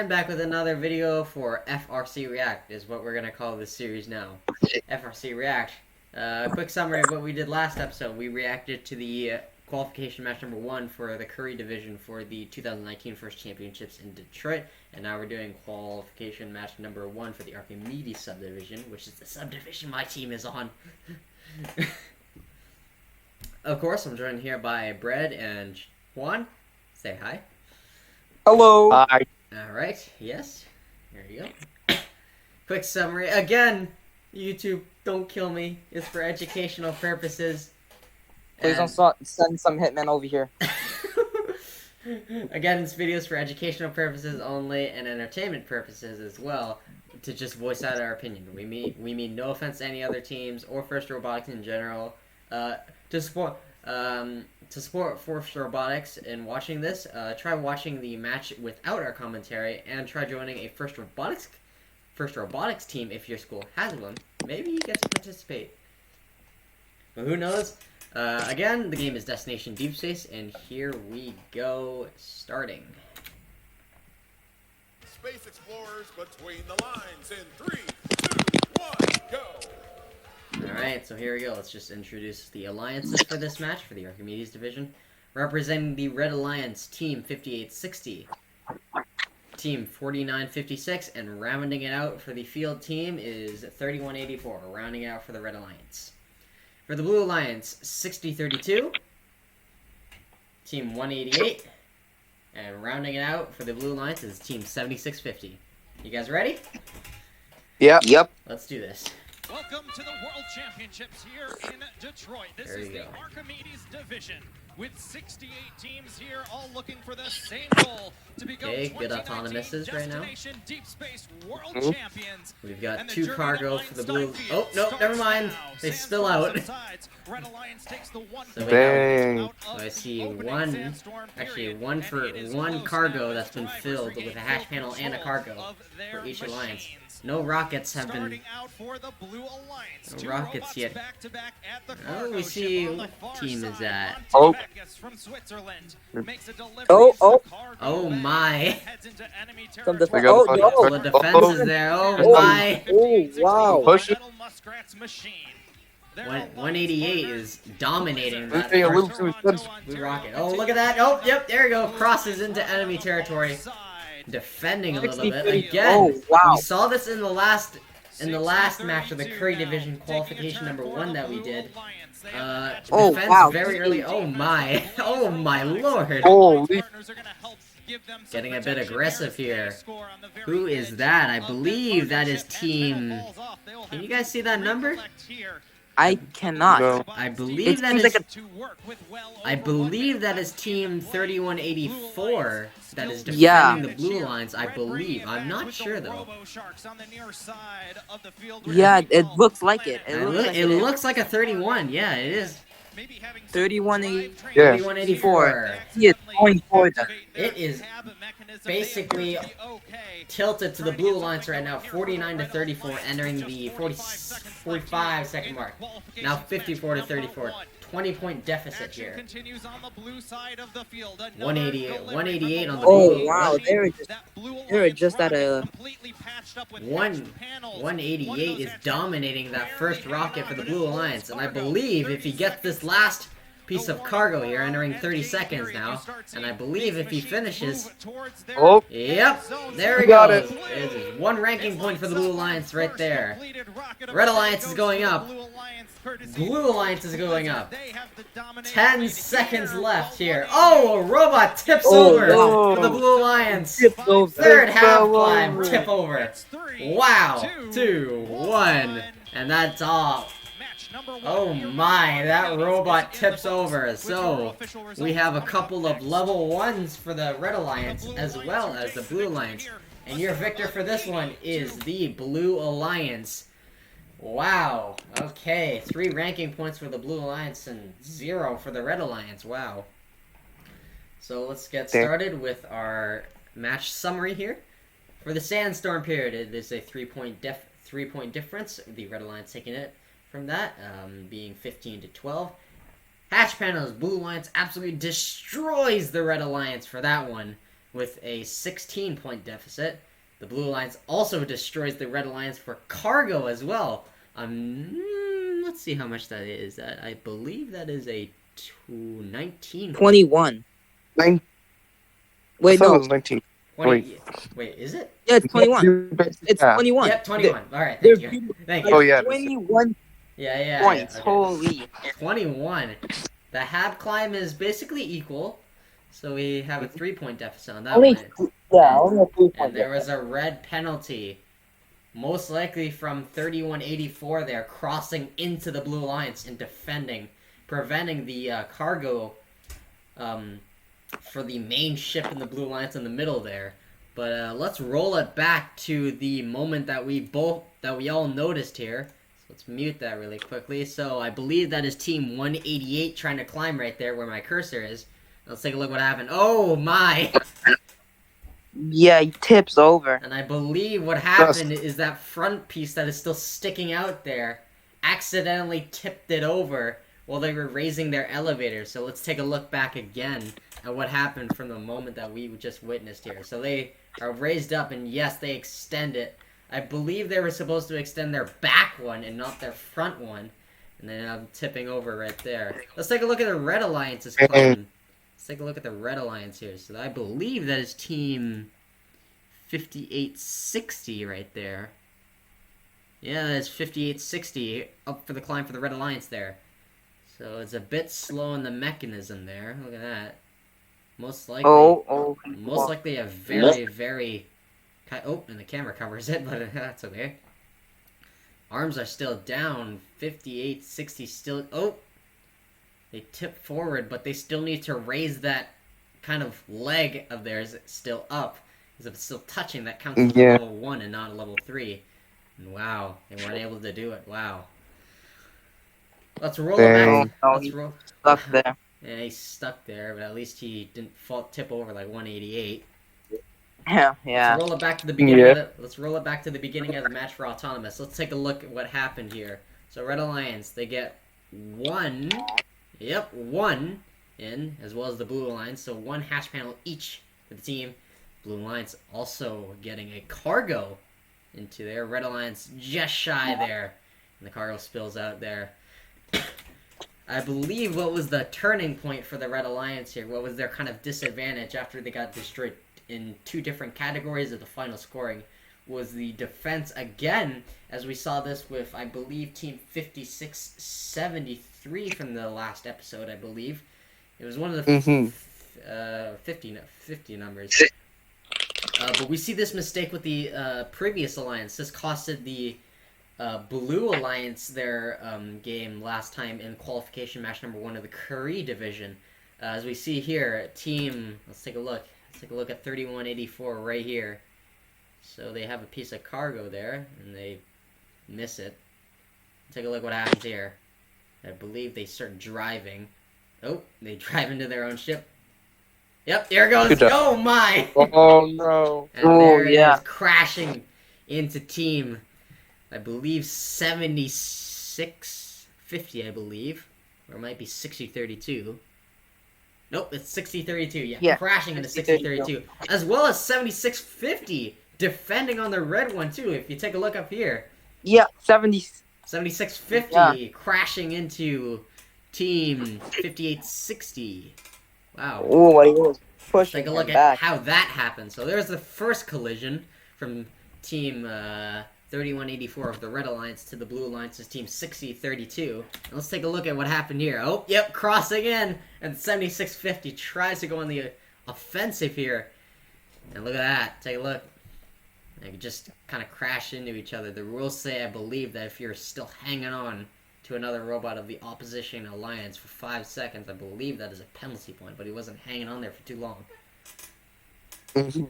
and back with another video for FRC React, is what we're going to call this series now. FRC React. Quick summary of what we did last episode. We reacted to the qualification match number 1 for the Curry division for the 2019 First Championships in Detroit. And now we're doing qualification match number 1 for the Archimedes Subdivision, which is the subdivision my team is on. Of course, I'm joined here by Bread and Juan. Say hi. Hello. Hi. Alright, yes. There you go. Quick summary. Again, YouTube, don't kill me. It's for educational purposes. Please don't send some hitmen over here. Again, this video is for educational purposes only and entertainment purposes as well, to just voice out our opinion. We mean no offense to any other teams or First Robotics in general. To support First Robotics in watching this, try watching the match without our commentary, and try joining a First Robotics team if your school has one. Maybe you get to participate. But who knows? Again, the game is Destination Deep Space, and here we go, starting. Space Explorers between the lines in 3, 2, 1, go! Alright, so here we go. Let's just introduce the alliances for this match, for the Archimedes division. Representing the Red Alliance, Team 5860, Team 4956, and rounding it out for the field team is 3184, rounding it out for the Red Alliance. For the Blue Alliance, 6032, Team 188, and rounding it out for the Blue Alliance is Team 7650. You guys ready? Yep. Let's do this. Welcome to the World Championships here in Detroit. This is the Archimedes division with 68 teams here, all looking for the same goal to become good autonomouses right now. Deep Space World Champions. We've got 2 cargo for the blue. Oh no, never mind. They spill out. Red Alliance takes the one. So I see one for one cargo that's been filled with a hatch panel and a cargo for each alliance. No rockets have been. No rockets yet. Oh, we see what team is that. Oh. Oh my. Some defense. Oh, no. The defense is there. Oh my. Oh, wow. Push it. 188 is dominating that Hey, a first little too expensive. blue rocket. Oh, look at that. Oh, yep, there we go. Crosses into enemy territory. Defending a little bit. Again, Oh, wow. we saw this in the last match of the Curry Division qualification number 1 that we did. Oh, Defense wow. very early. Oh my. Oh my lord. Holy. Getting a bit aggressive here. Who is that? I believe that is team... Can you guys see that number? I cannot. No. I believe It that seems is... like I believe that is team 3184 that is defending Yeah. the blue lines, I believe. I'm not sure, though. Yeah, it looks like it. It looks like a 31. Yeah, it is. 3184. Yeah. 3184. He is going for them. It is basically tilted to the blue alliance right now, 49 to 34, entering the 45 second mark. Now 54 to 34. 20-point deficit here. 188 on the blue. Oh, wow. They're just at a... 188 is dominating that first rocket for the Blue Alliance, and I believe if he gets this last piece of cargo here, entering 30 seconds now, and I believe if he finishes... Oh. Yep, there we Got go. it. It is 1 ranking point for the Blue Alliance right there. Red Alliance is going up. Blue Alliance is going up. 10 seconds left here. Oh, a robot tips over wow. for the Blue Alliance. Tipped over. Third half Tipped climb, over. tip over. Wow. 2-1. And that's all. Oh my, that robot tips over. So, we have a couple of level 1s for the Red Alliance as well as the Blue Alliance. And your victor for this one is the Blue Alliance. Wow. Okay, 3 ranking points for the Blue Alliance and 0 for the Red Alliance. Wow. So let's get started with our match summary here. For the Sandstorm period, it is a 3-point difference. The Red Alliance taking it from that, being 15 to 12. Hatch panels, Blue Alliance absolutely destroys the Red Alliance for that one. with a 16-point deficit. The Blue Alliance also destroys the Red Alliance for cargo as well. Let's see how much that is. I believe that is a 19. 21. I Wait, thought it no. was 19. 20, wait, is it? Yeah, it's 21. It's Yeah. 21. Yep, 21. All right, They're thank you. Thank Oh, you. yeah. 21 Yeah, points. okay. Holy. 21. The Hab climb is basically equal, so we have a 3-point deficit on that Only, one. yeah, only a 3 And there was a red penalty, most likely from 3184 there, crossing into the Blue Alliance and defending, preventing the cargo for the main ship in the Blue Alliance in the middle there. But let's roll it back to the moment that we all noticed here. So let's mute that really quickly. So I believe that is Team 188 trying to climb right there where my cursor is. Let's take a look what happened. Oh my! Yeah, he tips over. And I believe what happened is that front piece that is still sticking out there accidentally tipped it over while they were raising their elevator. So let's take a look back again at what happened from the moment that we just witnessed here. So they are raised up, and yes, they extend it. I believe they were supposed to extend their back one and not their front one. And then I'm tipping over right there. Let's take a look at the Red Alliance's claim. Let's take a look at the Red Alliance here. So I believe that is Team 5860 right there. Yeah, that's 5860 up for the climb for the Red Alliance there. So it's a bit slow in the mechanism there. Look at that. Most likely a very... Oh, and the camera covers it, but that's okay. Arms are still down. 5860 still... Oh! They tip forward, but they still need to raise that kind of leg of theirs still up. Because if it's still touching, that counts as a level 1 and not a level 3. And wow, they weren't able to do it. Wow. Let's roll it back. Let's roll. Stuck there. Yeah, he's stuck there, but at least he didn't tip over like 188. Yeah. Let's roll it back to the beginning. Let's roll it back to the beginning of the match for Autonomous. Let's take a look at what happened here. So Red Alliance, they get 1. Yep, 1 in, as well as the Blue Alliance. So 1 hash panel each for the team. Blue Alliance also getting a cargo into there. Red Alliance just shy there. And the cargo spills out there. I believe what was the turning point for the Red Alliance here? What was their kind of disadvantage after they got destroyed in 2 different categories of the final scoring? Was the defense again, as we saw this with, I believe, Team 5673 from the last episode, I believe. It was one of the 50 numbers. But we see this mistake with the previous alliance. This costed the Blue Alliance their game last time in qualification match number 1 of the Curry division. As we see here, team, let's take a look. Let's take a look at 3184 right here. So they have a piece of cargo there, and they miss it. Take a look what happens here. I believe they start driving. Oh, they drive into their own ship. Yep, there it goes. Oh my! Oh no! And there it is, crashing into team, I believe 7650, I believe, or it might be 6032. Nope, it's 6032. Yeah, crashing into 6032, as well as 7650 defending on the red one too. If you take a look up here. Yeah, 7650 crashing into team 5860. Wow. Oh, what he was pushing. Take a look at how that happened. So there's the first collision from team 3184 of the Red Alliance to the Blue Alliance's team 6032. And let's take a look at what happened here. Oh, yep, crossing in. And 7650 tries to go on the offensive here. And look at that. Take a look. They just kind of crash into each other. The rules say, I believe, that if you're still hanging on to another robot of the opposition alliance for 5 seconds, I believe that is a penalty point, but he wasn't hanging on there for too long. So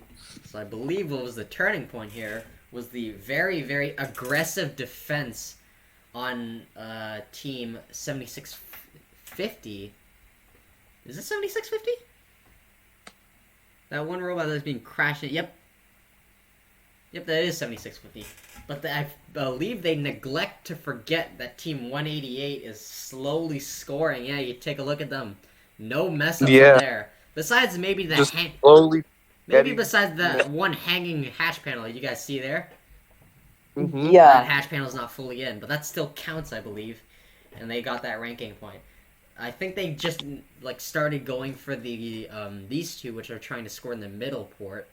I believe what was the turning point here was the very, very aggressive defense on team 7650. Is it 7650? That one robot that's being crashed. Yep, that is 7650. But I believe they neglect to forget that Team 188 is slowly scoring. Yeah, you take a look at them. No mess up there. Besides maybe the slowly Maybe besides the one hanging hatch panel you guys see there. Mm-hmm. That Yeah. hatch panel's not fully in, but that still counts, I believe. And they got that ranking point. I think they just like started going for the these two, which are trying to score in the middle port,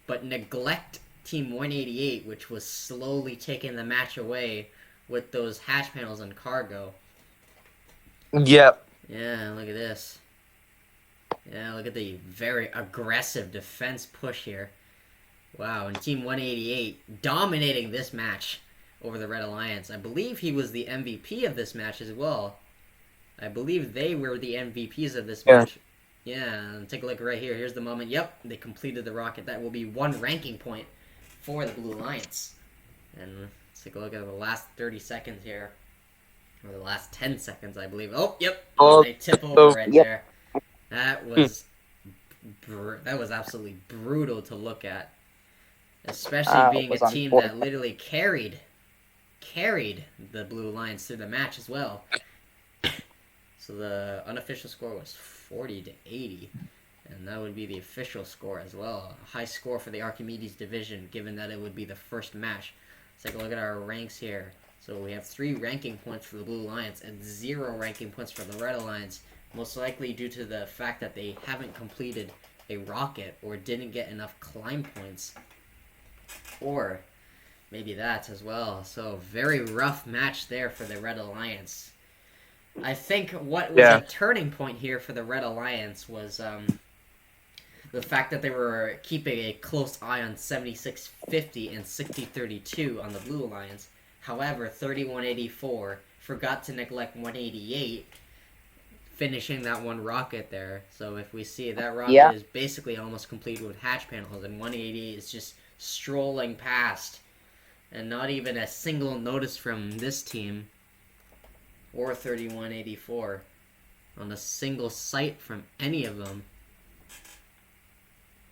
but neglect Team 188, which was slowly taking the match away with those hatch panels and cargo. Yep. Yeah, look at this. Yeah, look at the very aggressive defense push here. Wow, and Team 188 dominating this match over the Red Alliance. I believe he was the MVP of this match as well. I believe they were the MVPs of this match. Yeah, and take a look right here. Here's the moment. Yep, they completed the rocket. That will be one ranking point for the Blue Alliance. And let's take a look at the last 30 seconds here. Or the last 10 seconds, I believe. Oh, yep. Oh, They tip over right yep. there. That was absolutely brutal to look at. Especially being was a team unfortunate. that literally carried the Blue Alliance through the match as well. So the unofficial score was 40-80, and that would be the official score as well. A high score for the Archimedes division, given that it would be the first match. Let's take a look at our ranks here. So we have 3 ranking points for the Blue Alliance and 0 ranking points for the Red Alliance, most likely due to the fact that they haven't completed a rocket or didn't get enough climb points. Or maybe that as well. So very rough match there for the Red Alliance. I think what was a turning point here for the Red Alliance was the fact that they were keeping a close eye on 7650 and 6032 on the Blue Alliance. However, 3184 forgot to neglect 188, finishing that one rocket there. So if we see that rocket is basically almost complete with hatch panels, and 188 is just strolling past, and not even a single notice from this team or 3184 on a single sight from any of them.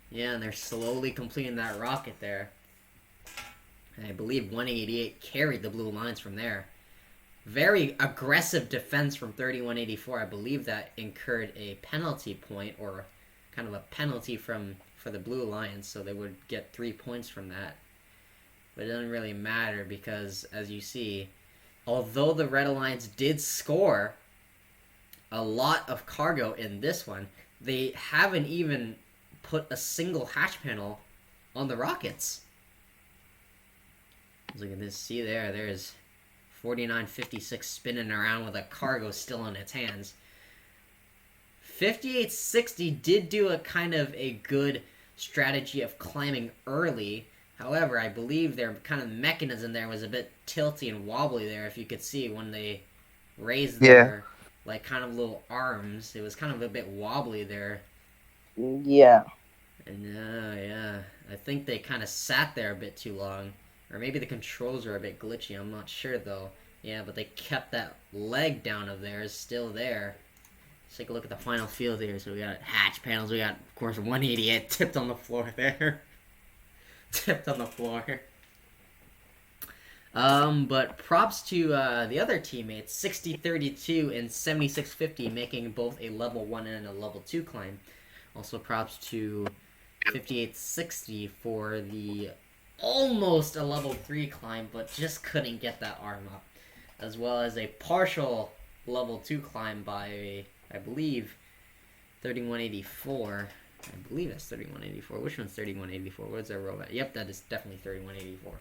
Yeah, and they're slowly completing that rocket there. And I believe 188 carried the Blue Alliance from there. Very aggressive defense from 3184. I believe that incurred a penalty point, or kind of a penalty for the Blue Alliance, so they would get 3 points from that. But it doesn't really matter because, as you see, although the Red Alliance did score a lot of cargo in this one, they haven't even put a single hatch panel on the rockets. Look at this. See there. There's 4956 spinning around with a cargo still in its hands. 5860 did do a kind of a good strategy of climbing early. However, I believe their kind of mechanism there was a bit tilty and wobbly there. If you could see when they raised their like kind of little arms, it was kind of a bit wobbly there. Yeah. And yeah, I think they kind of sat there a bit too long. Or maybe the controls are a bit glitchy, I'm not sure though. Yeah, but they kept that leg down of theirs still there. Let's take a look at the final field here. So we got hatch panels, we got, of course, 188 tipped on the floor there. Tipped on the floor. But props to the other teammates, 6032 and 7650, making both a level 1 and a level 2 climb. Also props to 5860 for the almost a level 3 climb, but just couldn't get that arm up. As well as a partial level 2 climb by, I believe, 3184. I believe that's 3184. Which one's 3184? What's our robot? Yep, that is definitely 3184.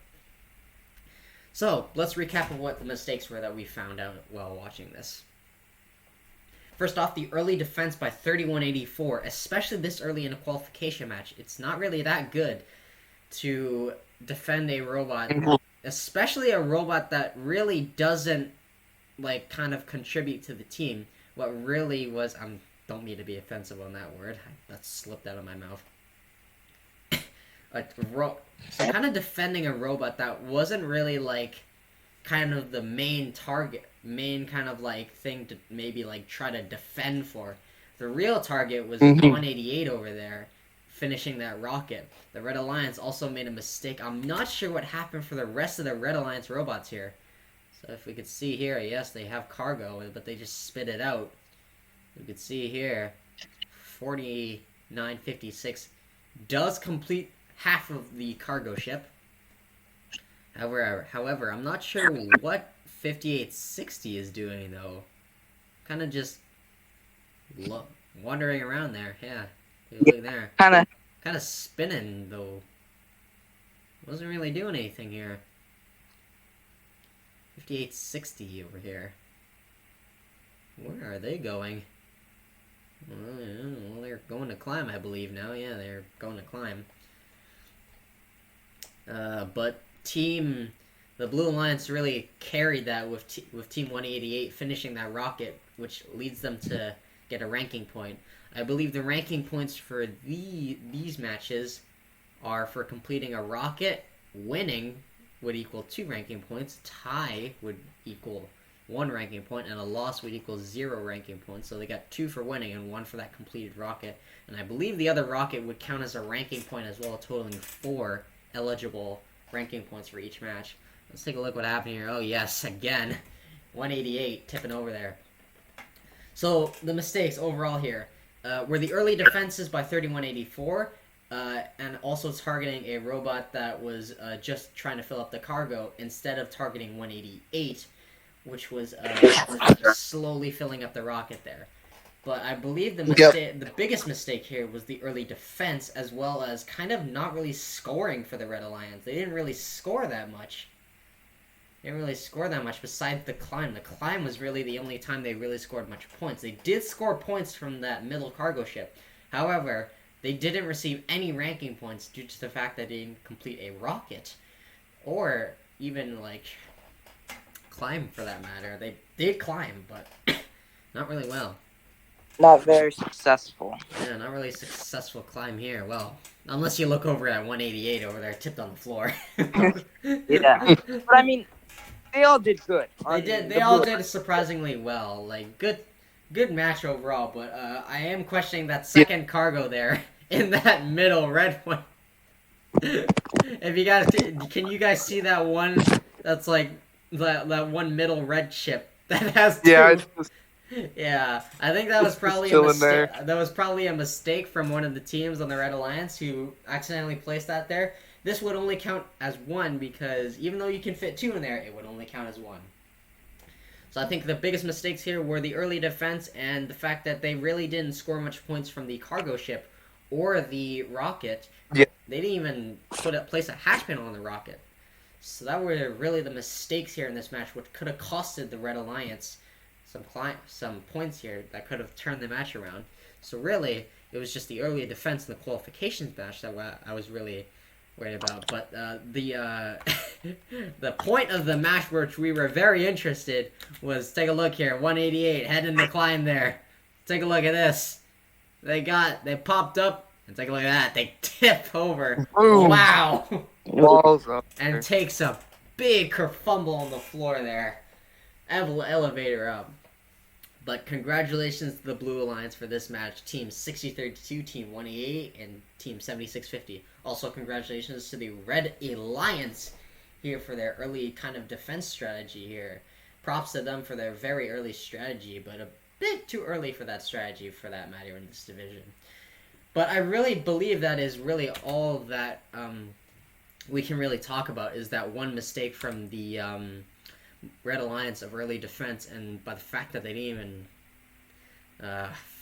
So, let's recap of what the mistakes were that we found out while watching this. First off, the early defense by 3184, especially this early in a qualification match. It's not really that good to defend a robot, especially a robot that really doesn't, like, kind of contribute to the team. What really was, don't mean to be offensive on that word, that slipped out of my mouth. So kind of defending a robot that wasn't really, like, kind of the main target, main kind of, like, thing to maybe, like, try to defend for. The real target was 188 over there, finishing that rocket. The Red Alliance also made a mistake. I'm not sure what happened for the rest of the Red Alliance robots here. So if we could see here, yes, they have cargo, but they just spit it out. We could see here, 4956 does complete half of the cargo ship. However, I'm not sure what 5860 is doing though. Kind of just wandering around there. Yeah, look there. Kind Kind of spinning though. Wasn't really doing anything here. 5860 over here. Where are they going? Well, they're going to climb, I believe now. Yeah, they're going to climb. But the Blue Alliance really carried that with Team 188 finishing that rocket, which leads them to get a ranking point. I believe the ranking points for these matches are for completing a rocket, winning would equal 2 ranking points, tie would equal 1 ranking point, and a loss would equal 0 ranking points. So they got 2 for winning and 1 for that completed rocket. And I believe the other rocket would count as a ranking point as well, totaling 4 eligible ranking points for each match. Let's take a look what happened here. Oh yes, again, 188 tipping over there. So the mistakes overall here were the early defenses by 3184. And also targeting a robot that was just trying to fill up the cargo instead of targeting 188, which was slowly filling up the rocket there. But I believe the biggest mistake here was the early defense, as well as kind of not really scoring for the Red Alliance. They didn't really score that much. Besides the climb. The climb was really the only time they really scored much points. They did score points from that middle cargo ship. However, they didn't receive any ranking points due to the fact that they didn't complete a rocket. Or even, like, climb for that matter. They did climb, but not really well. Not very successful. Yeah, not really successful climb here. Well, unless you look over at 188 over there, tipped on the floor. Yeah. But I mean, they all did good. They all did surprisingly well. Like, good match overall, but I am questioning that second cargo there. In that middle red one. If you guys can you guys see that one that's like that one middle red ship that has two? Yeah, I think that was probably a mistake. That was probably a mistake from one of the teams on the Red Alliance who accidentally placed that there. This would only count as 1 because even though you can fit 2 in there, it would only count as 1. So I think the biggest mistakes here were the early defense and the fact that they really didn't score much points from the cargo ship or the rocket. Yeah. They didn't even place a hatch panel on the rocket. So that were really the mistakes here in this match, which could have costed the Red Alliance some points here that could have turned the match around. So really, it was just the early defense in the qualifications match that I was really worried about. But the point of the match, which we were very interested, was take a look here. 188 heading the climb there. Take a look at this. They popped up, and take a look at that. They tip over. Boom. Wow. Walls up. And takes a big kerfumble on the floor there. Elevator up. But congratulations to the Blue Alliance for this match. Team 6032, Team 188, and Team 7650. Also congratulations to the Red Alliance here for their early kind of defense strategy here. Props to them for their very early strategy, but a bit too early for that strategy for that matter in this division. But I really believe that is really all that we can really talk about is that one mistake from the Red Alliance of early defense, and by the fact that they didn't even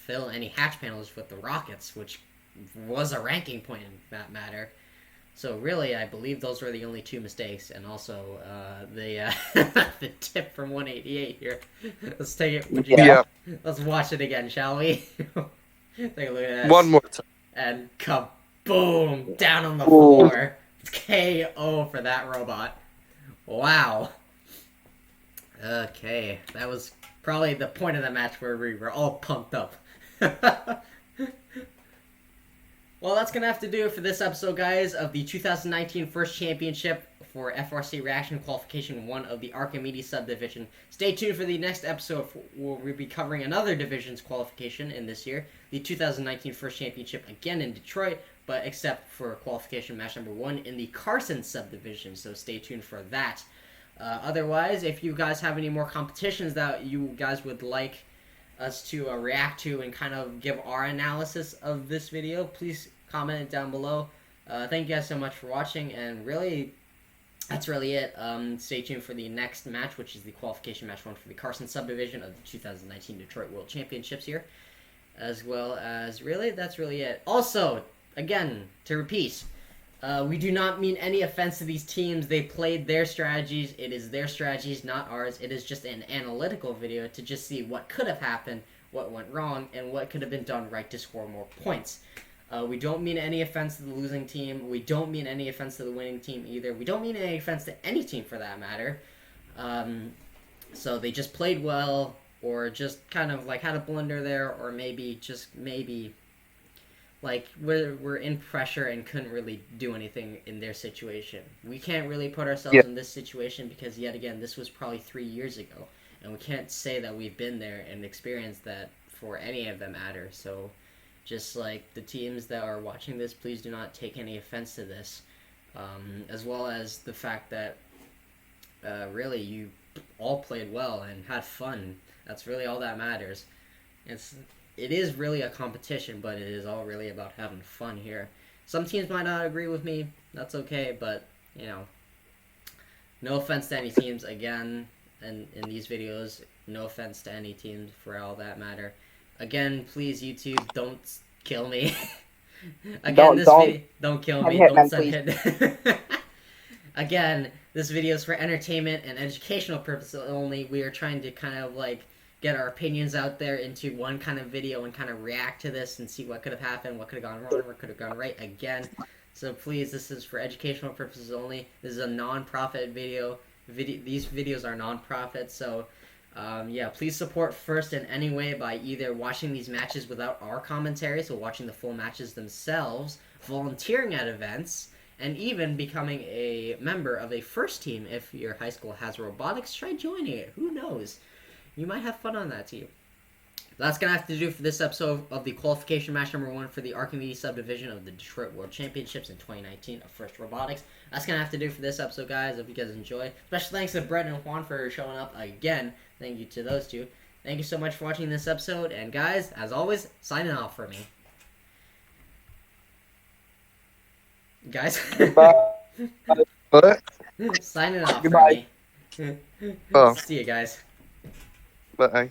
fill any hatch panels with the rockets, which was a ranking point in that matter. So really, I believe those were the only 2 mistakes, and also the the tip from 188 here. Let's take it. Yeah. Let's watch it again, shall we? Take a look at this. One more time. And kaboom! Down on the floor. KO for that robot. Wow. Okay, that was probably the point of the match where we were all pumped up. Well, that's going to have to do it for this episode, guys, of the 2019 First Championship for FRC Reaction Qualification 1 of the Archimedes Subdivision. Stay tuned for the next episode where we'll be covering another division's qualification in this year, the 2019 First Championship, again in Detroit, but except for qualification match number 1 in the Carson Subdivision, so stay tuned for that. Otherwise, if you guys have any more competitions that you guys would like us to react to and kind of give our analysis of this video, please comment it down below. Thank you guys so much for watching, and really, that's really it. Stay tuned for the next match, which is the qualification match 1 for the Carson Subdivision of the 2019 Detroit World Championships here. As well as, really, that's really it. Also, again, to repeat, we do not mean any offense to these teams. They played their strategies. It is their strategies, not ours. It is just an analytical video to just see what could have happened, what went wrong, and what could have been done right to score more points. We don't mean any offense to the losing team. We don't mean any offense to the winning team either. We don't mean any offense to any team for that matter. So they just played well, or just kind of like had a blunder there, or maybe like we're in pressure and couldn't really do anything in their situation. We can't really put ourselves in this situation because, yet again, this was probably 3 years ago, and we can't say that we've been there and experienced that for any of them matter. So just like the teams that are watching this, please do not take any offense to this, as well as the fact that really you all played well and had fun. That's really all that matters. It is really a competition, but it is all really about having fun here. Some teams might not agree with me. That's okay, but, you know, no offense to any teams, again, in these videos. No offense to any teams for all that matter. Again, please, YouTube, don't kill me. Again, don't kill me. Don't send hit. Again, this video is for entertainment and educational purposes only. We are trying to kind of like get our opinions out there into one kind of video and kind of react to this and see what could have happened, what could have gone wrong, what could have gone right again. So please, this is for educational purposes only. This is a non-profit video. These videos are non-profit, so yeah, please support FRC in any way by either watching these matches without our commentary, so watching the full matches themselves, volunteering at events, and even becoming a member of a FRC team. If your high school has robotics, try joining it. Who knows? You might have fun on that team. That's going to have to do for this episode of the qualification match number 1 for the Archimedes Subdivision of the Detroit World Championships in 2019 of FRC Robotics. That's going to have to do for this episode, guys. Hope you guys enjoy. Special thanks to Brett and Juan for showing up again. Thank you to those two. Thank you so much for watching this episode. And guys, as always, signing off for me. Guys. What? Signing off Goodbye. for me. Oh. See you guys. Bye.